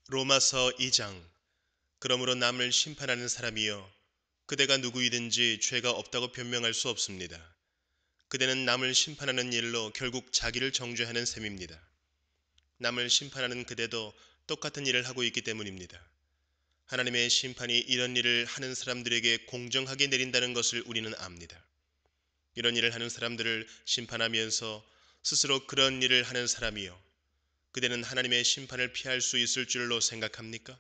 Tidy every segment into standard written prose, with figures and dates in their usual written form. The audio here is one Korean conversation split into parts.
로마서 2장. 그러므로 남을 심판하는 사람이여, 그대가 누구이든지 죄가 없다고 변명할 수 없습니다. 그대는 남을 심판하는 일로 결국 자기를 정죄하는 셈입니다. 남을 심판하는 그대도 똑같은 일을 하고 있기 때문입니다. 하나님의 심판이 이런 일을 하는 사람들에게 공정하게 내린다는 것을 우리는 압니다. 이런 일을 하는 사람들을 심판하면서 스스로 그런 일을 하는 사람이요, 그대는 하나님의 심판을 피할 수 있을 줄로 생각합니까?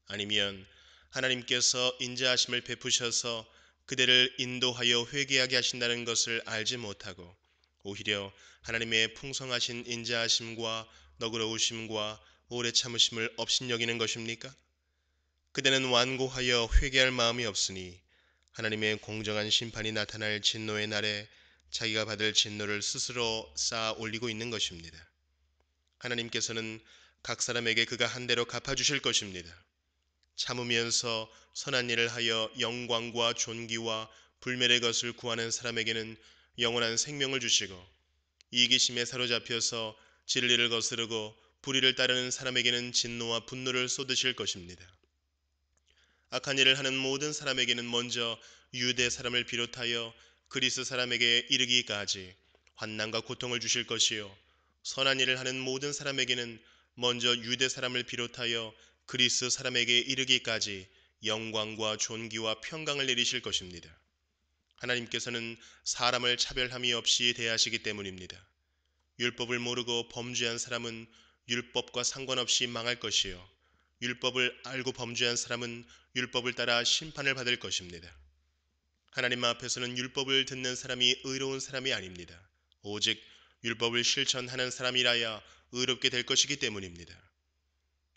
아니면 하나님께서 인자하심을 베푸셔서 그대를 인도하여 회개하게 하신다는 것을 알지 못하고 오히려 하나님의 풍성하신 인자하심과 너그러우심과 오래 참으심을 업신여기는 것입니까? 그대는 완고하여 회개할 마음이 없으니 하나님의 공정한 심판이 나타날 진노의 날에 자기가 받을 진노를 스스로 쌓아 올리고 있는 것입니다. 하나님께서는 각 사람에게 그가 한 대로 갚아주실 것입니다. 참으면서 선한 일을 하여 영광과 존귀와 불멸의 것을 구하는 사람에게는 영원한 생명을 주시고, 이기심에 사로잡혀서 진리를 거스르고 불의를 따르는 사람에게는 진노와 분노를 쏟으실 것입니다. 악한 일을 하는 모든 사람에게는 먼저 유대 사람을 비롯하여 그리스 사람에게 이르기까지 환난과 고통을 주실 것이요, 선한 일을 하는 모든 사람에게는 먼저 유대 사람을 비롯하여 그리스 사람에게 이르기까지 영광과 존귀와 평강을 내리실 것입니다. 하나님께서는 사람을 차별함이 없이 대하시기 때문입니다. 율법을 모르고 범죄한 사람은 율법과 상관없이 망할 것이요, 율법을 알고 범죄한 사람은 율법을 따라 심판을 받을 것입니다. 하나님 앞에서는 율법을 듣는 사람이 의로운 사람이 아닙니다. 오직 율법을 실천하는 사람이라야 의롭게 될 것이기 때문입니다.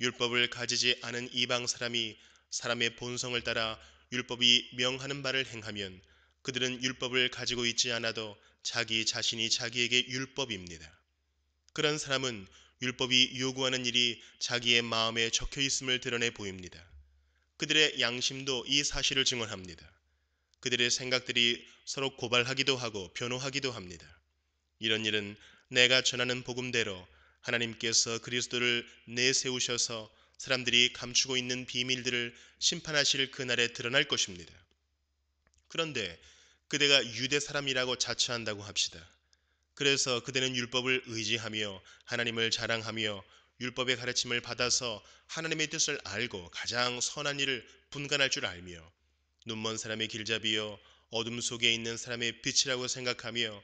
율법을 가지지 않은 이방 사람이 사람의 본성을 따라 율법이 명하는 바를 행하면 그들은 율법을 가지고 있지 않아도 자기 자신이 자기에게 율법입니다. 그런 사람은 율법이 요구하는 일이 자기의 마음에 적혀 있음을 드러내 보입니다. 그들의 양심도 이 사실을 증언합니다. 그들의 생각들이 서로 고발하기도 하고 변호하기도 합니다. 이런 일은 내가 전하는 복음대로 하나님께서 그리스도를 내세우셔서 사람들이 감추고 있는 비밀들을 심판하실 그날에 드러날 것입니다. 그런데 그대가 유대 사람이라고 자처한다고 합시다. 그래서 그대는 율법을 의지하며 하나님을 자랑하며 율법의 가르침을 받아서 하나님의 뜻을 알고 가장 선한 일을 분간할 줄 알며 눈먼 사람의 길잡이요 어둠 속에 있는 사람의 빛이라고 생각하며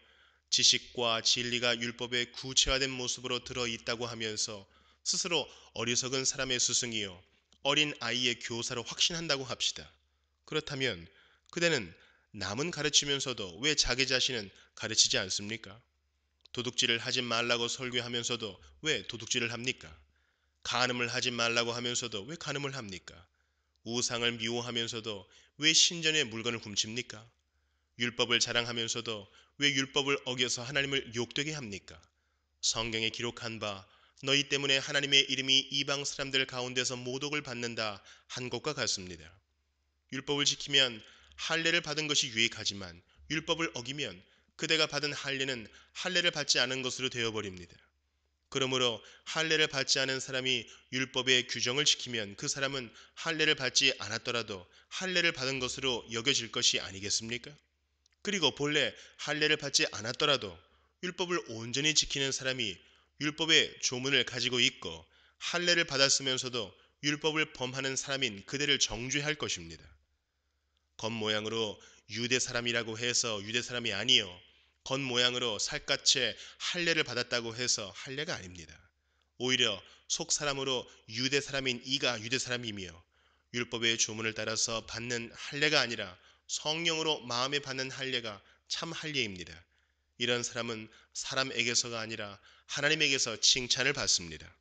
지식과 진리가 율법의 구체화된 모습으로 들어있다고 하면서 스스로 어리석은 사람의 스승이요 어린 아이의 교사로 확신한다고 합시다. 그렇다면 그대는 남은 가르치면서도 왜 자기 자신은 가르치지 않습니까? 도둑질을 하지 말라고 설교하면서도 왜 도둑질을 합니까? 간음을 하지 말라고 하면서도 왜 간음을 합니까? 우상을 미워하면서도 왜 신전의 물건을 훔칩니까? 율법을 자랑하면서도 왜 율법을 어겨서 하나님을 욕되게 합니까? 성경에 기록한 바 너희 때문에 하나님의 이름이 이방 사람들 가운데서 모독을 받는다 한 것과 같습니다. 율법을 지키면 할례를 받은 것이 유익하지만 율법을 어기면 그대가 받은 할례는 할례를 받지 않은 것으로 되어버립니다. 그러므로 할례를 받지 않은 사람이 율법의 규정을 지키면 그 사람은 할례를 받지 않았더라도 할례를 받은 것으로 여겨질 것이 아니겠습니까? 그리고 본래 할례를 받지 않았더라도 율법을 온전히 지키는 사람이 율법의 조문을 가지고 있고 할례를 받았으면서도 율법을 범하는 사람인 그대를 정죄할 것입니다. 겉모양으로 유대 사람이라고 해서 유대 사람이 아니요, 겉모양으로 살갗에 할례를 받았다고 해서 할례가 아닙니다. 오히려 속 사람으로 유대 사람인 이가 유대 사람이며 율법의 조문을 따라서 받는 할례가 아니라 성령으로 마음에 받는 할례가 참 할례입니다. 이런 사람은 사람에게서가 아니라 하나님에게서 칭찬을 받습니다.